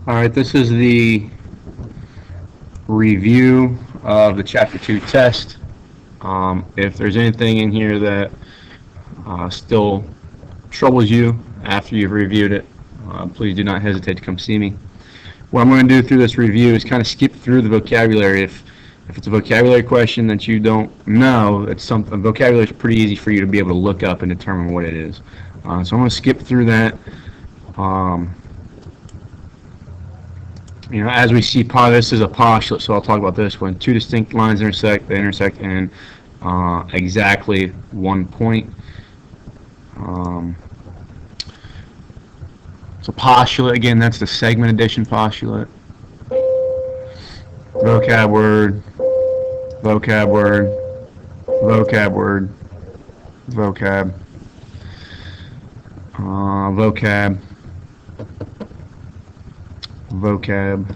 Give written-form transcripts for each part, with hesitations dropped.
Alright, this is the review of the Chapter 2 test. If there's anything in here that still troubles you after you've reviewed it, please do not hesitate to come see me. What I'm going to do through this review is kind of skip through the vocabulary. If it's a vocabulary question that you don't know, it's something vocabulary is pretty easy for you to be able to look up and determine what it is. So I'm going to skip through that. As we see, this is a postulate, so I'll talk about this. When two distinct lines intersect, they intersect in exactly 1 point. So postulate, again, that's the segment addition postulate. Vocab word, vocab word, vocab word, vocab, vocab, vocab,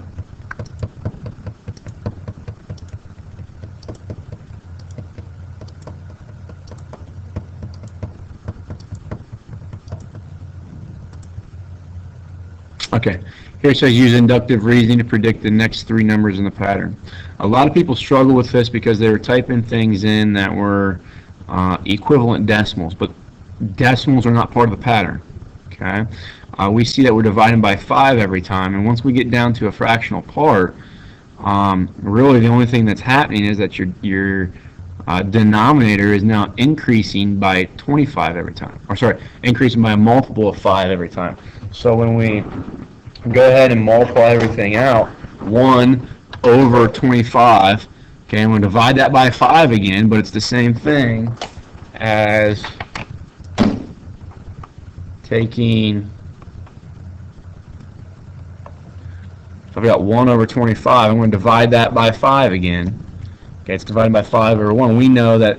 okay, here it says use inductive reasoning to predict the next three numbers in the pattern. A lot of people struggle with this because they were typing things in that were equivalent decimals, but decimals are not part of the pattern. Okay, we see that we're dividing by 5 every time, and once we get down to a fractional part, really the only thing that's happening is that your denominator is now increasing by 25 every time, or sorry, increasing by a multiple of 5 every time. So when we go ahead and multiply everything out, 1 over 25, okay, and we'll divide that by 5 again, but it's the same thing as taking, if I've got 1 over 25, I'm going to divide that by 5 again. Okay, it's divided by 5 over 1. We know that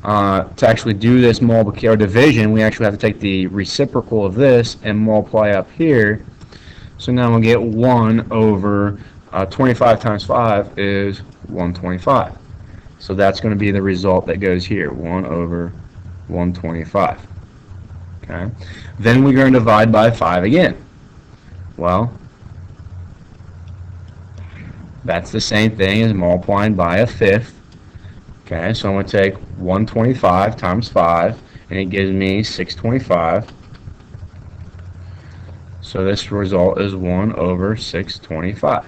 to actually do this multiplication or division, we actually have to take the reciprocal of this and multiply up here. So now we'll get 1 over 25 times 5 is 125. So that's going to be the result that goes here, 1 over 125. Okay. Then we're going to divide by 5 again. Well, that's the same thing as multiplying by a fifth. Okay, so I'm going to take 125 times 5, and it gives me 625. So this result is 1 over 625.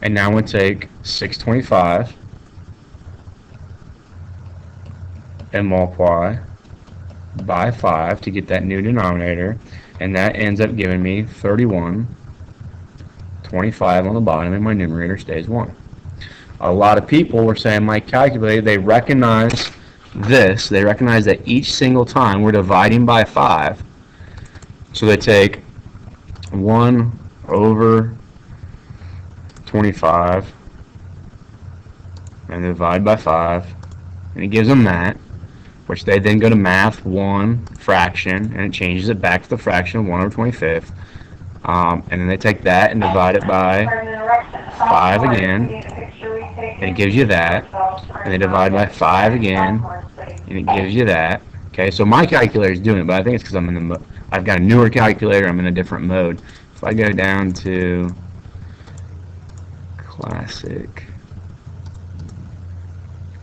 And now I'm going to take 625 and multiply by 5 to get that new denominator, and that ends up giving me 31. 25 on the bottom, and my numerator stays 1. A lot of people were saying my calculator, they recognize this. They recognize that each single time we're dividing by 5. So they take 1 over 25 and divide by 5, and it gives them that, which they then go to math 1 fraction, and it changes it back to the fraction of 1 over 25th. And then they take that and divide it by 5 again, and it gives you that. And they divide by 5 again, and it gives you that. Okay, so my calculator is doing it, but I think it's because I've got a newer calculator. I'm in a different mode. If I go down to classic,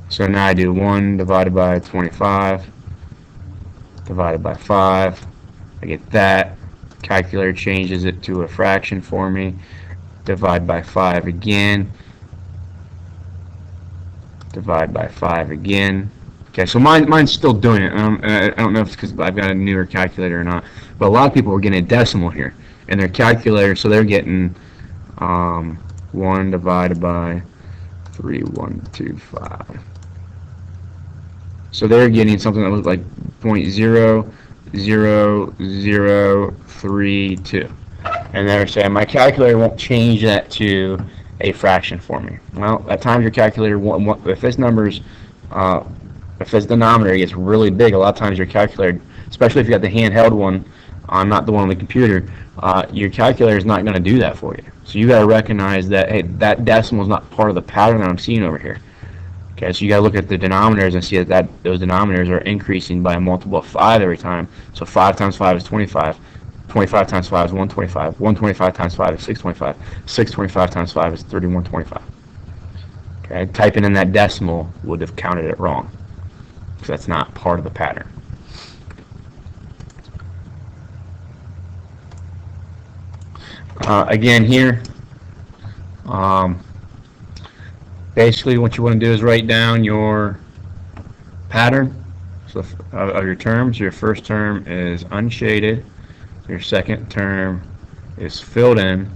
so now I do 1 divided by 25 divided by 5. I get that. Calculator changes it to a fraction for me. Divide by 5 again. Divide by 5 again. Okay, so mine's still doing it. I don't know if it's because I've got a newer calculator or not, but a lot of people are getting a decimal here in their calculator, so they're getting 1 divided by 3125. So they're getting something that looks like 0.00032, and they're saying my calculator won't change that to a fraction for me. Well, at times your calculator won't, if this denominator gets really big, a lot of times your calculator, especially if you got the handheld one, not the one on the computer, your calculator is not going to do that for you. So you got to recognize that, hey, that decimal is not part of the pattern that I'm seeing over here. Okay, so you got to look at the denominators and see that those denominators are increasing by a multiple of 5 every time. So 5 times 5 is 25. 25 times 5 is 125. 125 times 5 is 625. 625 times 5 is 3125. Okay, typing in that decimal would have counted it wrong, because that's not part of the pattern. Again here, basically what you want to do is write down your pattern of your terms. Your first term is unshaded, your second term is filled in,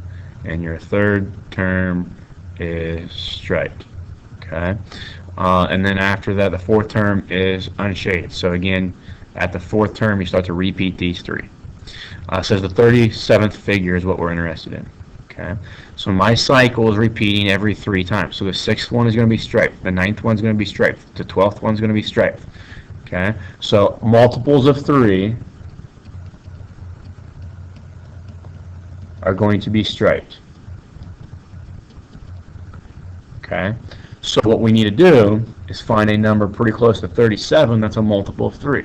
and your third term is striped. Okay, and then after that, the fourth term is unshaded. So again, at the fourth term, you start to repeat these three. Says the 37th figure is what we're interested in. Okay, so my cycle is repeating every 3 times. So the 6th one is going to be striped, the 9th one is going to be striped, the 12th one is going to be striped. Okay, so multiples of 3 are going to be striped. Okay, so what we need to do is find a number pretty close to 37 that's a multiple of 3.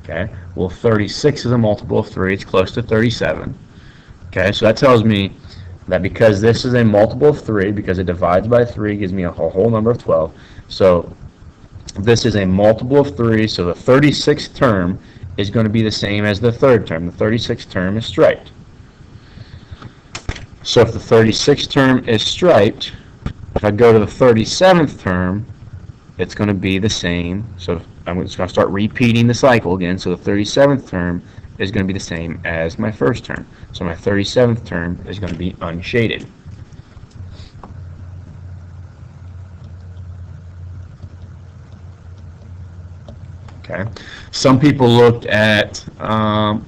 Okay, well 36 is a multiple of 3, it's close to 37. Okay, so that tells me that because this is a multiple of 3, because it divides by 3, gives me a whole number of 12. So this is a multiple of 3, so the 36th term is going to be the same as the third term. The 36th term is striped. So if the 36th term is striped, if I go to the 37th term, it's going to be the same. So I'm just going to start repeating the cycle again. So the 37th term is going to be the same as my first term. So my 37th term is going to be unshaded. Okay. Some people looked at,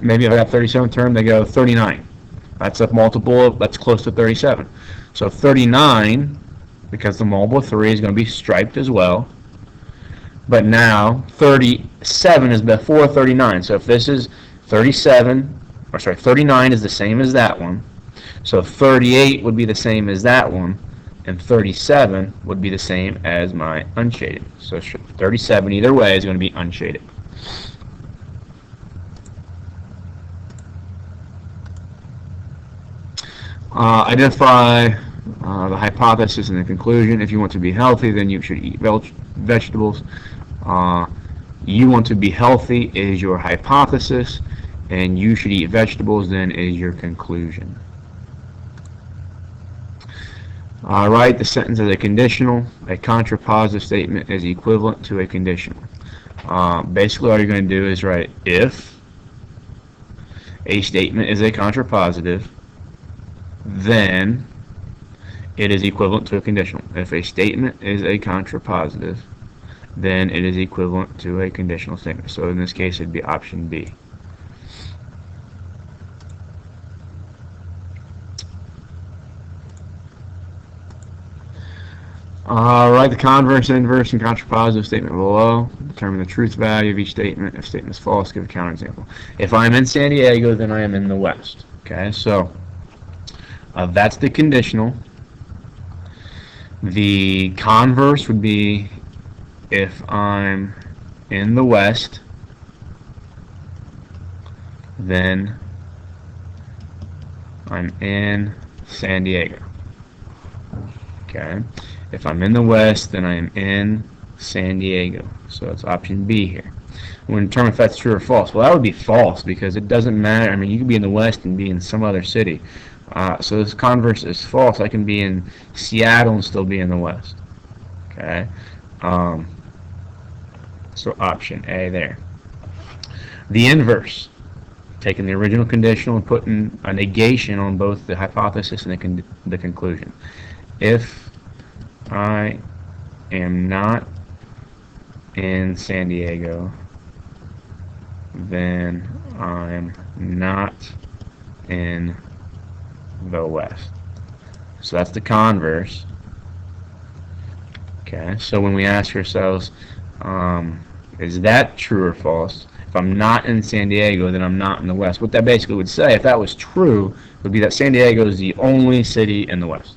maybe if I got 37th term, they go 39. That's a multiple, that's close to 37. So 39, because the multiple of 3 is going to be striped as well. But now 37 is before 39. So if this is 39 is the same as that one. So 38 would be the same as that one, and 37 would be the same as my unshaded. So 37 either way is going to be unshaded. Identify the hypothesis and the conclusion. If you want to be healthy, then you should eat vegetables. You want to be healthy is your hypothesis, and you should eat vegetables then is your conclusion. Write the sentence as a conditional. A contrapositive statement is equivalent to a conditional. Basically all you're going to do is write if a statement is a contrapositive, then it is equivalent to a conditional. If a statement is a contrapositive, then it is equivalent to a conditional statement. So in this case, it'd be option B. Write the converse, inverse, and contrapositive statement below. Determine the truth value of each statement. If statement is false, give a counterexample. If I'm in San Diego, then I am in the West. Okay, so that's the conditional. The converse would be if I'm in the West, then I'm in San Diego. Okay. If I'm in the West, then I am in San Diego. So it's option B here. We want to determine if that's true or false. Well, that would be false because it doesn't matter. I mean, you could be in the West and be in some other city. So this converse is false. I can be in Seattle and still be in the West. Okay. So option A there. The inverse. Taking the original conditional and putting a negation on both the hypothesis and the conclusion. If I am not in San Diego, then I'm not in the West. So that's the converse. Okay, so when we ask ourselves, is that true or false? If I'm not in San Diego, then I'm not in the West. What that basically would say, if that was true, would be that San Diego is the only city in the West.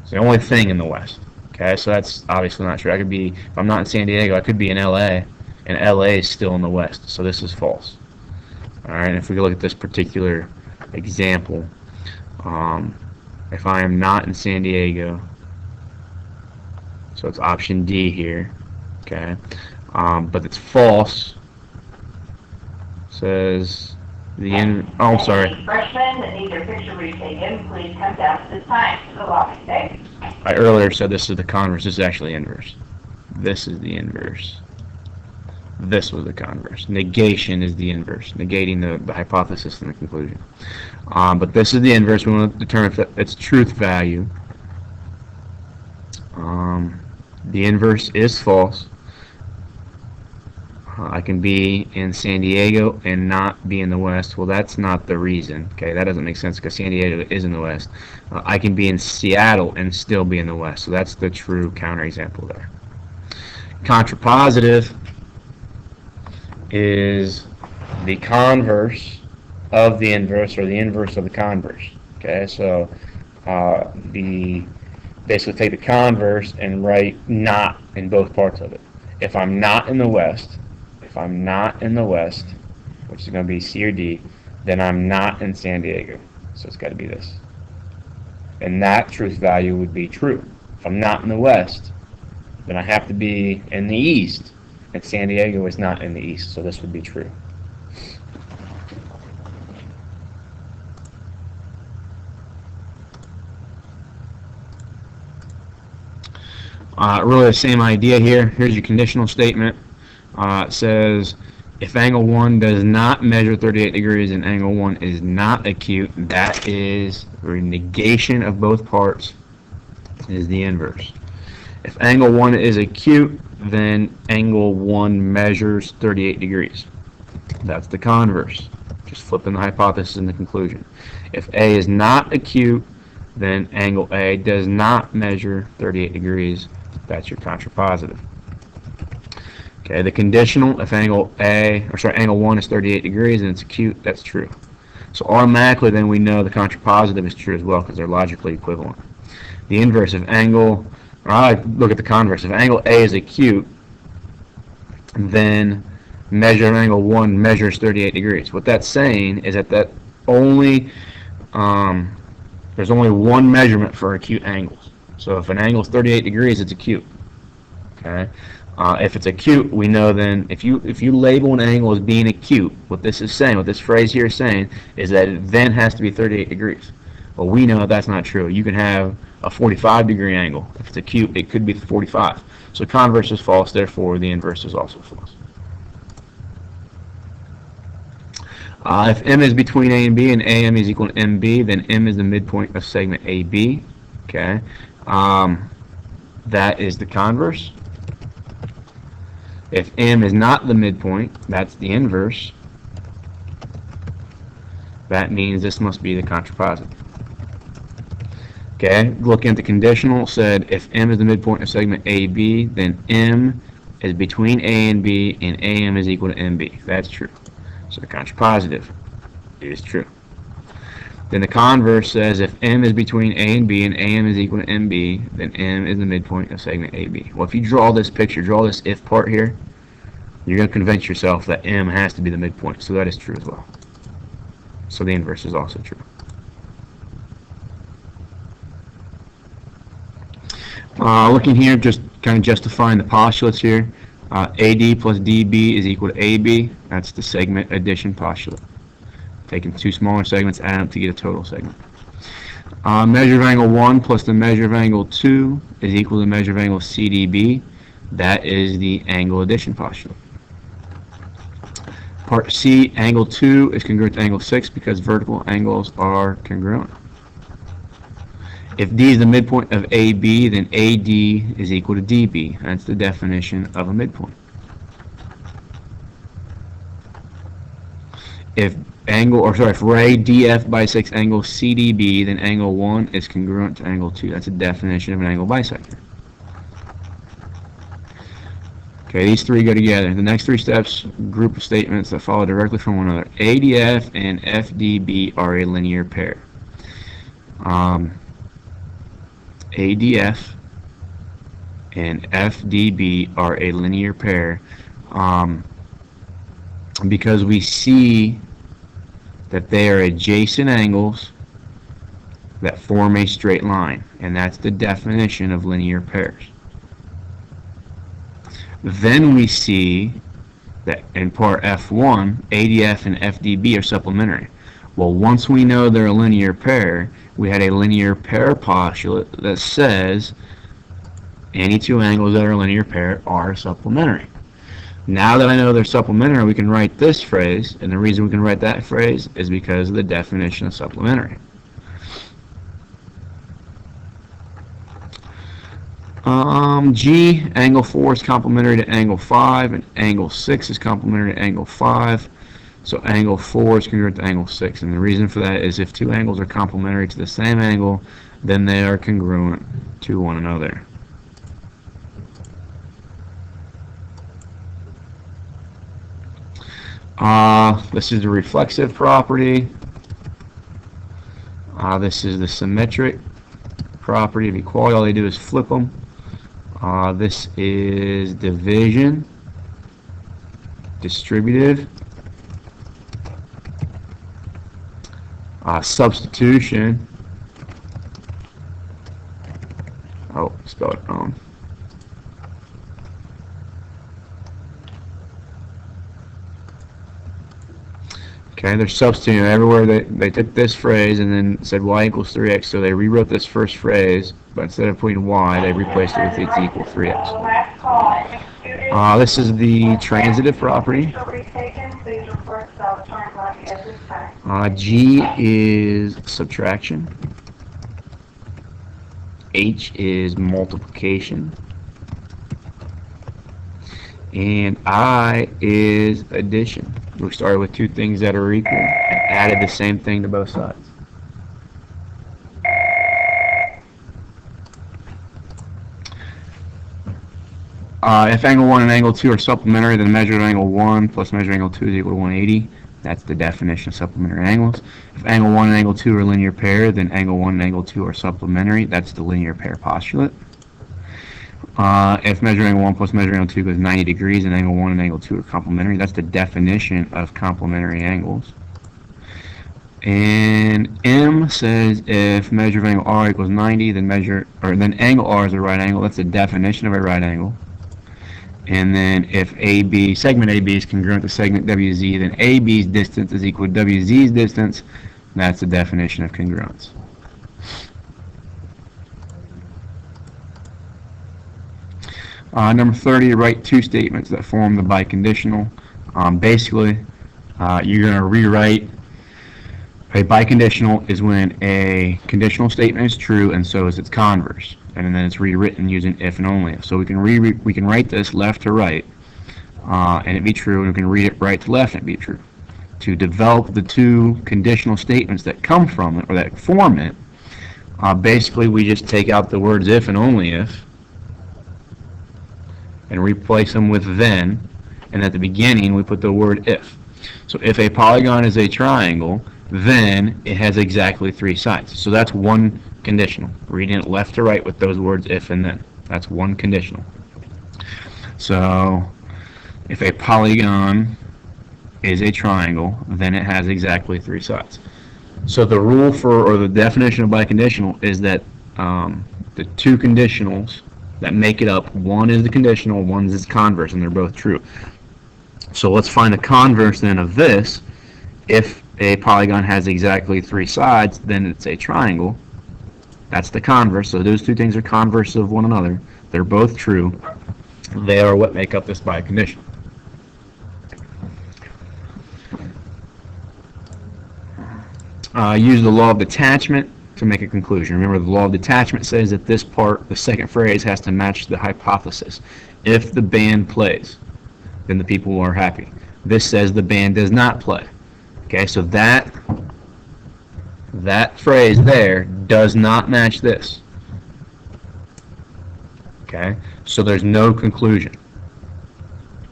It's the only thing in the West. Okay, so that's obviously not true. I could be, if I'm not in San Diego, I could be in LA, and LA is still in the West. So this is false. All right, if we look at this particular example, if I am not in San Diego, so it's option D here, okay, but it's false, says I'm sorry. Freshmen that need their picture retaken, please come down at this time to the lobby, okay? I earlier said this is the converse. This is actually the inverse. This is the inverse. This was the converse. Negation is the inverse, negating the hypothesis and the conclusion. But this is the inverse. We want to determine if its truth value. The inverse is false. I can be in San Diego and not be in the West. Well, that's not the reason. Okay, that doesn't make sense because San Diego is in the West. I can be in Seattle and still be in the West. So that's the true counterexample there. Contrapositive is the converse of the inverse or the inverse of the converse. Okay, so basically take the converse and write not in both parts of it. If I'm not in the West, which is going to be C or D, then I'm not in San Diego. So it's got to be this. And that truth value would be true. If I'm not in the West, then I have to be in the East. And San Diego is not in the East, so this would be true. Really the same idea here. Here's your conditional statement. It says, if angle 1 does not measure 38 degrees and angle 1 is not acute, that is a negation of both parts is the inverse. If angle 1 is acute, then angle 1 measures 38 degrees. That's the converse. Just flipping the hypothesis and the conclusion. If A is not acute, then angle A does not measure 38 degrees. That's your contrapositive. Okay, the conditional, if angle 1 is 38 degrees and it's acute, that's true. So automatically then we know the contrapositive is true as well because they're logically equivalent. The inverse of angle, or I look at the converse, if angle A is acute, then measure of angle 1 measures 38 degrees. What that's saying is that there's only one measurement for acute angles. So if an angle is 38 degrees, it's acute. Okay. If it's acute, we know then if you label an angle as being acute, what this is saying, what this phrase here is saying, is that it then has to be 38 degrees. Well, we know that's not true. You can have a 45-degree angle. If it's acute, it could be 45. So converse is false, therefore the inverse is also false. If M is between A and B and AM is equal to MB, then M is the midpoint of segment AB. Okay, that is the converse. If M is not the midpoint, that's the inverse. That means this must be the contrapositive. Okay, looking at the conditional, said if M is the midpoint of segment AB, then M is between A and B, and AM is equal to MB. That's true. So the contrapositive is true. Then the converse says if M is between A and B and AM is equal to MB, then M is the midpoint of segment AB. Well, if you draw this picture, draw this if part here, you're going to convince yourself that M has to be the midpoint. So that is true as well. So the inverse is also true. Looking here, just kind of justifying the postulates here. AD plus DB is equal to AB. That's the segment addition postulate. Taking two smaller segments, add them to get a total segment. Measure of angle 1 plus the measure of angle 2 is equal to the measure of angle CDB. That is the angle addition postulate. Part C, angle 2 is congruent to angle 6 because vertical angles are congruent. If D is the midpoint of AB, then AD is equal to DB. That's the definition of a midpoint. If ray DF bisects angle CDB, then angle 1 is congruent to angle 2. That's a definition of an angle bisector. Okay, these three go together. The next three steps, group of statements that follow directly from one another. ADF and FDB are a linear pair. ADF and FDB are a linear pair because we see that they are adjacent angles that form a straight line, and that's the definition of linear pairs. Then we see that in part F1, ADF and FDB are supplementary. Well, once we know they're a linear pair, we had a linear pair postulate that says any two angles that are a linear pair are supplementary. Now that I know they're supplementary, we can write this phrase, and the reason we can write that phrase is because of the definition of supplementary. G, angle 4 is complementary to angle 5, and angle 6 is complementary to angle 5. So angle 4 is congruent to angle 6. And the reason for that is if two angles are complementary to the same angle, then they are congruent to one another. This is the reflexive property. This is the symmetric property of equality. All they do is flip them. This is division, distributive, substitution. Oh, spelled it wrong. Okay, they're substituting everywhere. They took this phrase and then said y equals 3x, so they rewrote this first phrase, but instead of putting y, they replaced it with it's equal 3x. This is the transitive property. G is subtraction. H is multiplication. And I is addition. We started with two things that are equal and added the same thing to both sides. If angle 1 and angle 2 are supplementary, then measured angle 1 plus measured angle 2 is equal to 180. That's the definition of supplementary angles. If angle 1 and angle 2 are a linear pair, then angle 1 and angle 2 are supplementary. That's the linear pair postulate. If measuring angle 1 plus measuring angle 2 goes 90 degrees and angle 1 and angle 2 are complementary, that's the definition of complementary angles. And M says if measure of angle R equals 90, then angle R is a right angle. That's the definition of a right angle. And then if segment AB is congruent to segment WZ, then AB's distance is equal to WZ's distance. That's the definition of congruence. Number 30, write two statements that form the biconditional. Basically, you're going to rewrite a biconditional is when a conditional statement is true and so is its converse, and then it's rewritten using if and only if. So we can write this left to right, and it be true, and we can read it right to left and it be true. To develop the two conditional statements that come from it or that form it, basically we just take out the words if and only if and replace them with then, and at the beginning we put the word if. So if a polygon is a triangle, then it has exactly three sides. So that's one conditional. Reading it left to right with those words if and then. That's one conditional. So if a polygon is a triangle, then it has exactly three sides. So the rule for, or the definition of biconditional is that the two conditionals that make it up, one is the conditional, one is its converse, and they're both true. So let's find the converse then of this. If a polygon has exactly three sides, then it's a triangle. That's the converse. So those two things are converse of one another. They're both true. They are what make up this biconditional. Use the law of detachment to make a conclusion. Remember, the law of detachment says that this part, the second phrase, has to match the hypothesis. If the band plays, then the people are happy. This says the band does not play. Okay, so that phrase there does not match this. Okay, so there's no conclusion.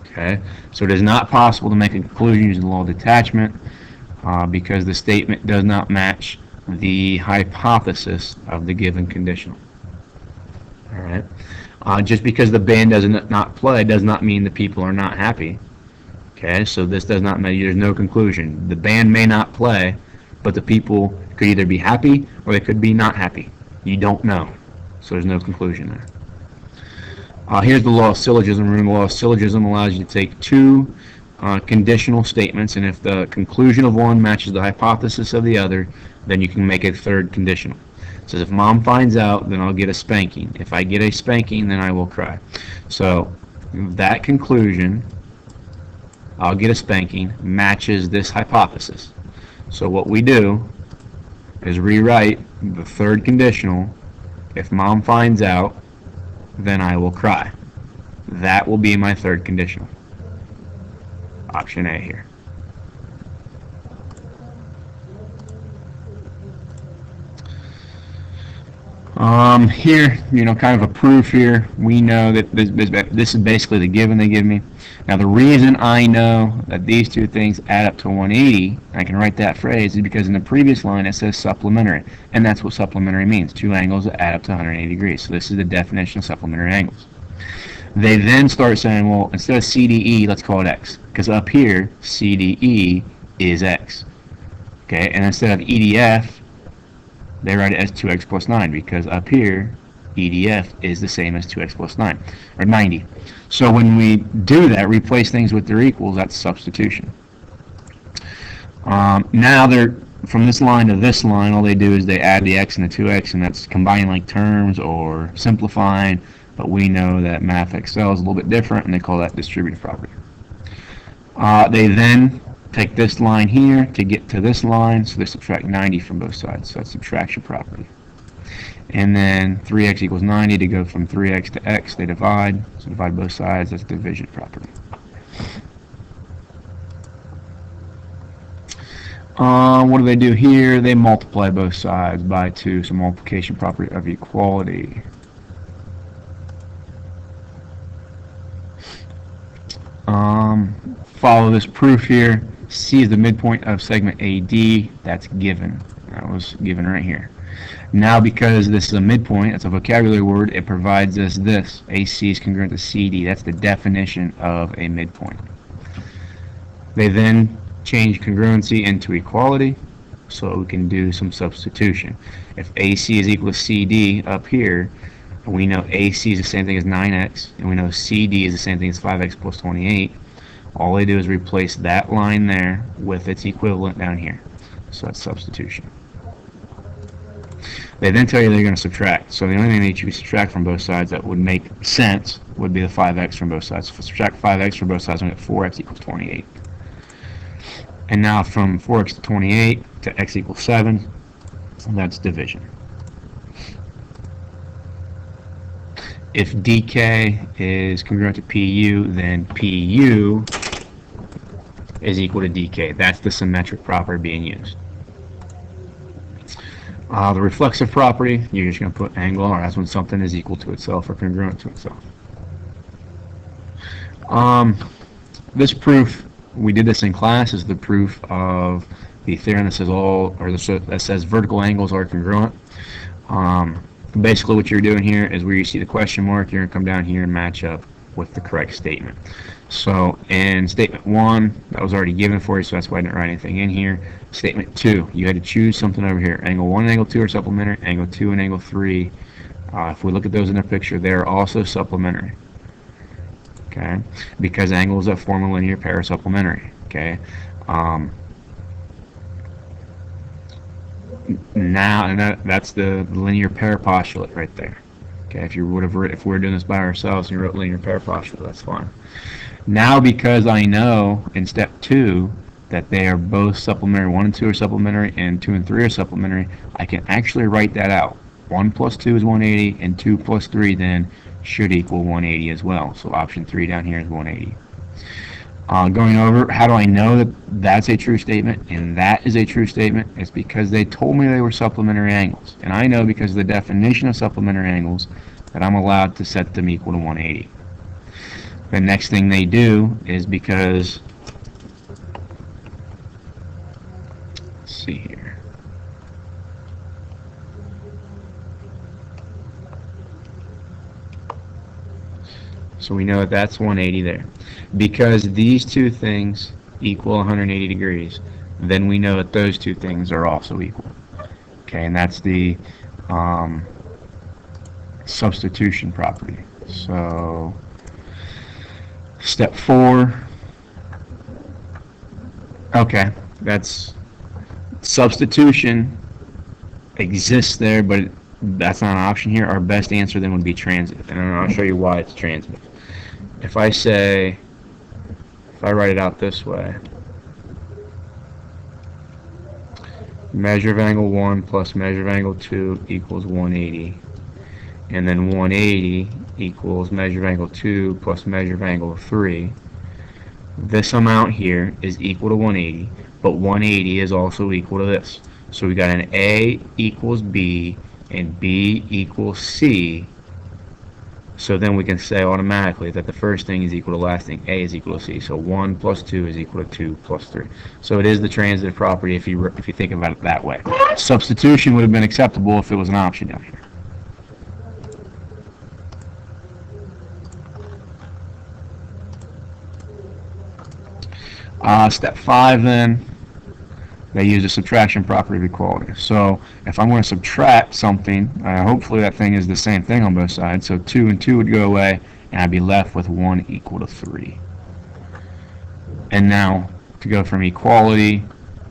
Okay, so it is not possible to make a conclusion using the law of detachment because the statement does not match the hypothesis of the given conditional. All right, just because the band does not play does not mean the people are not happy. Okay, so this does not matter. There's no conclusion. The band may not play, but the people could either be happy or they could be not happy. You don't know. So there's no conclusion there. Here's the law of syllogism. Remember, the law of syllogism allows you to take two conditional statements, and if the conclusion of one matches the hypothesis of the other, then you can make a third conditional. It says if mom finds out, then I'll get a spanking. If I get a spanking, then I will cry. So that conclusion, I'll get a spanking, matches this hypothesis. So what we do is rewrite the third conditional. If mom finds out, then I will cry. That will be my third conditional. Option A here. Here, kind of a proof here. We know that this is basically the given they give me. Now, the reason I know that these two things add up to 180, I can write that phrase, is because in the previous line it says supplementary, and that's what supplementary means, two angles that add up to 180 degrees. So this is the definition of supplementary angles. They then start saying, well, instead of CDE, let's call it X, because up here, CDE is X. Okay, and instead of EDF, they write it as 2x plus 9, because up here, EDF is the same as 2x plus 9, or 90. So when we do that, replace things with their equals, that's substitution. Now they're from this line to this line, all they do is they add the x and the 2x, and that's combining like terms or simplifying, but we know that Math Excel is a little bit different, and they call that distributive property. They then take this line here to get to this line, so they subtract 90 from both sides, so that's subtraction property. And then 3x equals 90, to go from 3x to x, they divide, so divide both sides, that's division property. What do they do here? They multiply both sides by 2, so multiplication property of equality. Follow this proof here. C is the midpoint of segment AD. That's given. That was given right here. Now, because this is a midpoint, it's a vocabulary word, it provides us this. AC is congruent to CD. That's the definition of a midpoint. They then change congruency into equality, so we can do some substitution. If AC is equal to CD up here, we know AC is the same thing as 9x, and we know CD is the same thing as 5x plus 28. All they do is replace that line there with its equivalent down here. So that's substitution. They then tell you they're going to subtract. So the only thing that you subtract from both sides that would make sense would be the 5x from both sides. So if we subtract 5x from both sides, we get 4x equals 28. And now from 4x to 28 to x equals 7, that's division. If dk is congruent to pu, then pu is equal to dk. That's the symmetric property being used. The reflexive property, you're just going to put angle, or that's when something is equal to itself or congruent to itself. This proof, we did this in class, is the proof of the theorem that says that says vertical angles are congruent. Basically what you're doing here is where you see the question mark, you're going to come down here and match up with the correct statement. So in statement 1, that was already given for you, so that's why I didn't write anything in here. Statement 2, you had to choose something over here. Angle 1 and angle 2 are supplementary. Angle 2 and angle 3, if we look at those in the picture, they're also supplementary. Okay, because angles that form a linear pair are supplementary. Okay. Now, and that's the linear pair postulate right there. Okay, if we were doing this by ourselves and you wrote linear pair postulate, that's fine. Now, because I know in step 2 that they are both supplementary, 1 and 2 are supplementary, and 2 and 3 are supplementary, I can actually write that out. 1 plus 2 is 180, and 2 plus 3 then should equal 180 as well. So option 3 down here is 180. Going over, how do I know that that's a true statement and that is a true statement? It's because they told me they were supplementary angles. And I know because of the definition of supplementary angles that I'm allowed to set them equal to 180. The next thing they do is because, let's see here. So we know that that's 180 there. Because these two things equal 180 degrees, then we know that those two things are also equal. Okay, and that's the substitution property. So step 4, okay, that's substitution exists there, but that's not an option here. Our best answer then would be transitive, and I'll show you why it's transitive. If I write it out this way, measure of angle 1 plus measure of angle 2 equals 180, and then 180 equals measure of angle 2 plus measure of angle 3. This amount here is equal to 180, but 180 is also equal to this. So we got an A equals B and B equals C. So then we can say automatically that the first thing is equal to the last thing. A is equal to C. So 1 plus 2 is equal to 2 plus 3. So it is the transitive property if you think about it that way. Substitution would have been acceptable if it was an option down here. Step 5 then, they use a subtraction property of equality. So if I'm going to subtract something, hopefully that thing is the same thing on both sides. So 2 and 2 would go away, and I'd be left with 1 equal to 3. And now, to go from equality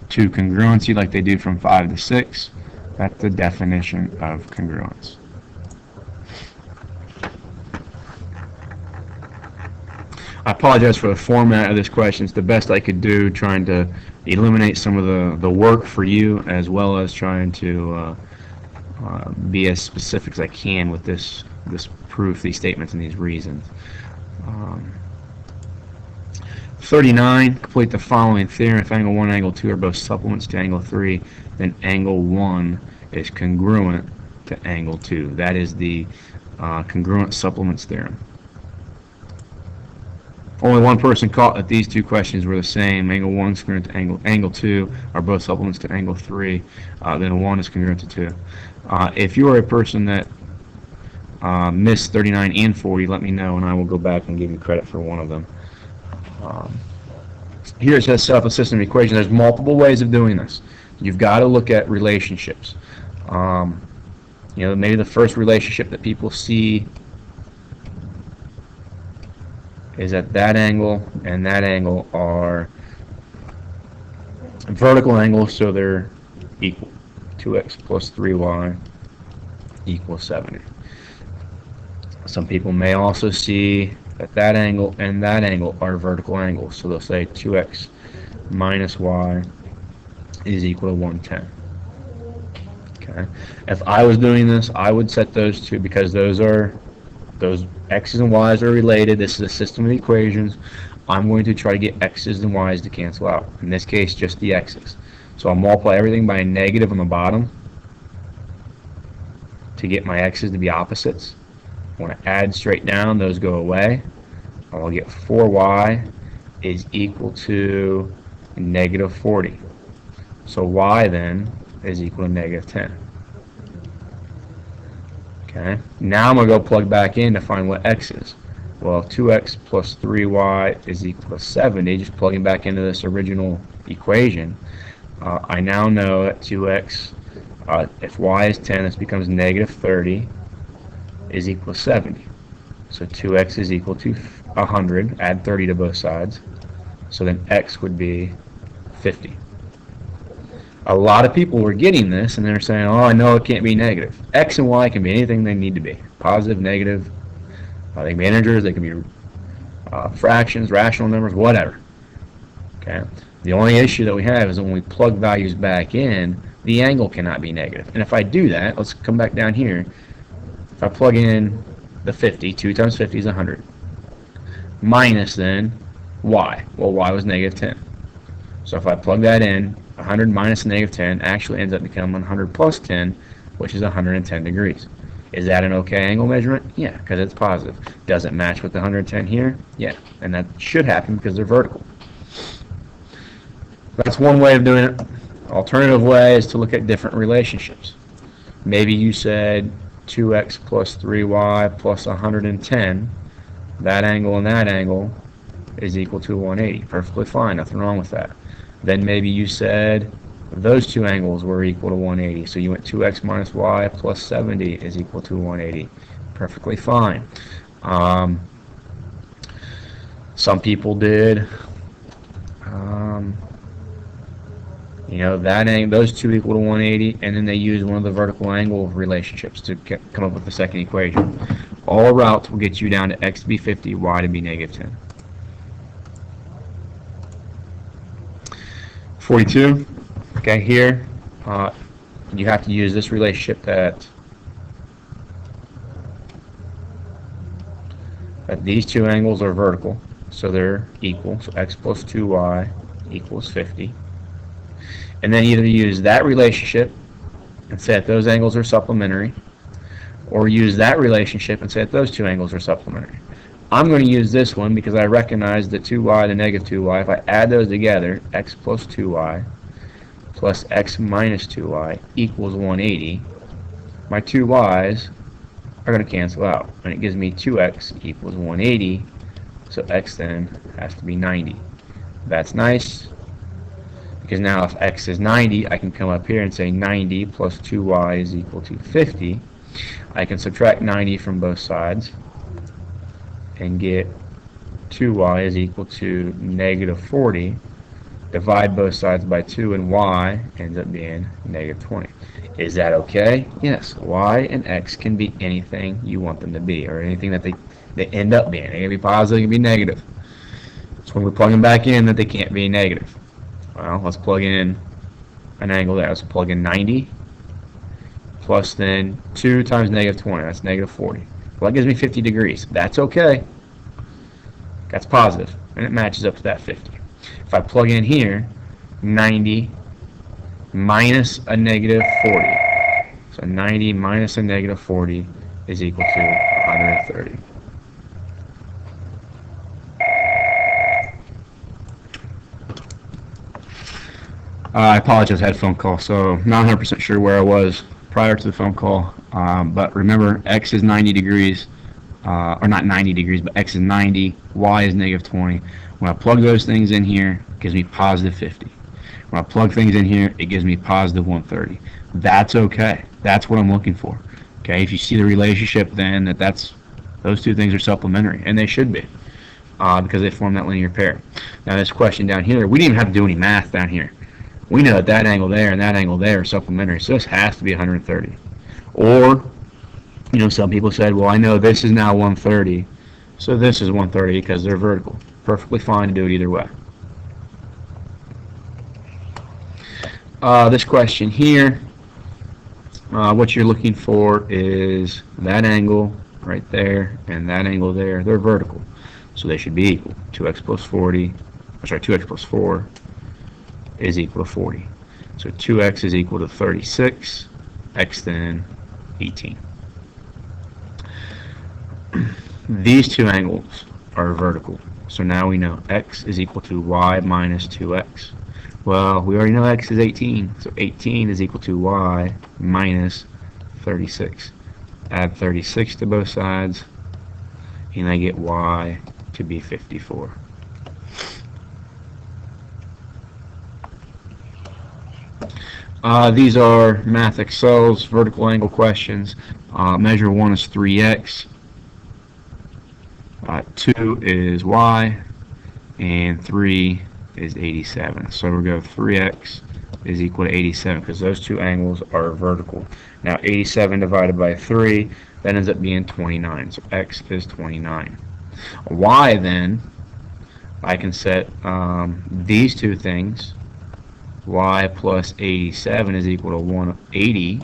to congruency like they do from 5 to 6, that's the definition of congruence. I apologize for the format of this question. It's the best I could do, trying to eliminate some of the work for you, as well as trying to be as specific as I can with this proof, these statements, and these reasons. 39, complete the following theorem. If angle 1 and angle 2 are both supplements to angle 3, then angle 1 is congruent to angle 2. That is the congruent supplements theorem. Only one person caught that these two questions were the same. Angle 1 is congruent to angle 2 are both supplements to angle 3. Then 1 is congruent to 2. If you are a person that missed 39 and 40, let me know and I will go back and give you credit for one of them. Here it says set up a system of equations. There's multiple ways of doing this. You've got to look at relationships. Maybe the first relationship that people see is that that angle and that angle are vertical angles, so they're equal. 2x plus 3y equals 70. Some people may also see that that angle and that angle are vertical angles, so they'll say 2x minus y is equal to 110. Okay. If I was doing this, I would set those two, because those x's and y's are related. This is a system of equations. I'm going to try to get x's and y's to cancel out. In this case, just the x's. So I'll multiply everything by a negative on the bottom to get my x's to be opposites. When I add straight down, those go away. I'll get 4y is equal to negative 40. So y then is equal to negative 10. Okay. Now I'm going to go plug back in to find what x is. Well, 2x plus 3y is equal to 70. Just plugging back into this original equation, I now know that 2x, if y is 10, this becomes negative 30, is equal to 70. So 2x is equal to 100. Add 30 to both sides. So then x would be 50. A lot of people were getting this, and they're saying, oh, I know it can't be negative. X and y can be anything they need to be. Positive, negative. They can be integers. They can be fractions, rational numbers, whatever. Okay. The only issue that we have is when we plug values back in, the angle cannot be negative. And if I do that, let's come back down here. If I plug in the 50, 2 times 50 is 100. Minus then y. Well, y was negative 10. So if I plug that in, 100 minus negative 10 actually ends up becoming 100 plus 10, which is 110 degrees. Is that an okay angle measurement? Yeah, because it's positive. Does it match with the 110 here? Yeah, and that should happen because they're vertical. That's one way of doing it. Alternative way is to look at different relationships. Maybe you said 2x plus 3y plus 110 that angle and that angle is equal to 180. Perfectly fine, nothing wrong with that. Then maybe you said those two angles were equal to 180, so you went 2x minus y plus 70 is equal to 180. Perfectly fine. Some people did, those two equal to 180, and then they use one of the vertical angle relationships to come up with the second equation. All routes will get you down to x to be 50, y to be negative 10. 42, okay, here you have to use this relationship that these two angles are vertical, so they're equal, so x plus 2y equals 50. And then either use that relationship and say that those angles are supplementary, or use that relationship and say that those two angles are supplementary. I'm going to use this one because I recognize that 2y to negative 2y, if I add those together, x plus 2y plus x minus 2y equals 180. My two y's are going to cancel out, and it gives me 2x equals 180, so x then has to be 90. That's nice, because now if x is 90, I can come up here and say 90 plus 2y is equal to 50. I can subtract 90 from both sides and get 2y is equal to negative 40. Divide both sides by 2, and y ends up being negative 20. Is that okay? Yes. Y and x can be anything you want them to be, or anything that they end up being. They can be positive, they can be negative. So when we plug them back in, that they can't be negative. Well, let's plug in an angle there. Let's plug in 90 plus then 2 times negative 20. That's negative 40. Well, that gives me 50 degrees. That's okay. That's positive, and it matches up to that 50. If I plug in here 90 minus a negative 40, so 90 minus a negative 40 is equal to 130. I apologize, I had a phone call, so not 100% sure where I was prior to the phone call, but remember, x is 90 degrees, or not 90 degrees, but x is 90, y is negative 20. When I plug those things in here, it gives me positive 50. When I plug things in here, it gives me positive 130. That's okay. That's what I'm looking for. Okay, if you see the relationship, then those two things are supplementary, and they should be, because they form that linear pair. Now this question down here, we didn't even have to do any math down here. We know that that angle there and that angle there are supplementary, so this has to be 130. Or, some people said, well, I know this is now 130, so this is 130 because they're vertical. Perfectly fine to do it either way. This question here, what you're looking for is that angle right there and that angle there. They're vertical, so they should be equal. 2x plus 2x plus 4 is equal to 40. So 2x is equal to 36, x then 18. These two angles are vertical, so now we know x is equal to y minus 2x. Well, we already know x is 18, so 18 is equal to y minus 36. Add 36 to both sides, and I get y to be 54. These are Math Excel's vertical angle questions. Measure 1 is 3x, 2 is y, and 3 is 87. So we'll go 3x is equal to 87 because those two angles are vertical. Now 87 divided by 3, that ends up being 29. So x is 29. Y then, I can set these two things. Y plus 87 is equal to 180.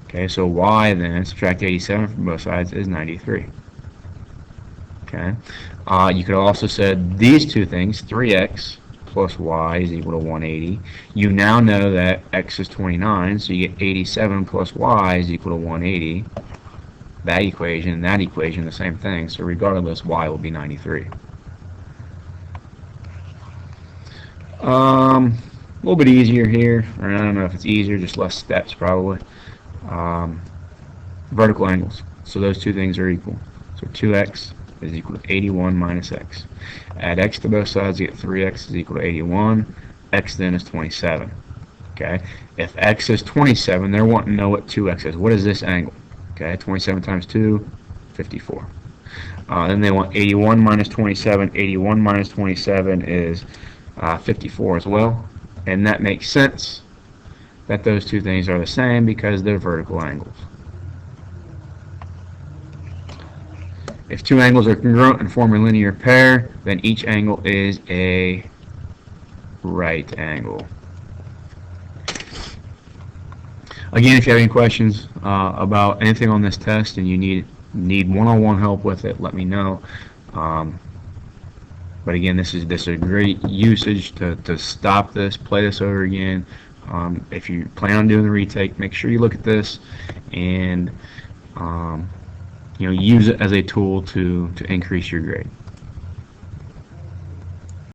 Okay, so y then, subtract 87 from both sides, is 93. Okay, you could also set these two things, 3x plus y is equal to 180. You now know that x is 29, so you get 87 plus y is equal to 180. That equation and that equation, the same thing, so regardless, y will be 93. A little bit easier here, or I don't know if it's easier, just less steps probably. Vertical angles, so those two things are equal. So 2x is equal to 81 minus x. Add x to both sides, you get 3x is equal to 81. X then is 27. Okay, if x is 27, they're wanting to know what 2x is. What is this angle? Okay, 27 times 2, 54. Then they want 81 minus 27. 81 minus 27 is 54 as well. And that makes sense that those two things are the same because they're vertical angles. If two angles are congruent and form a linear pair, then each angle is a right angle. Again, if you have any questions about anything on this test and you need one-on-one help with it, let me know. But again, this is a great usage to stop this, play this over again. If you plan on doing the retake, make sure you look at this and use it as a tool to increase your grade.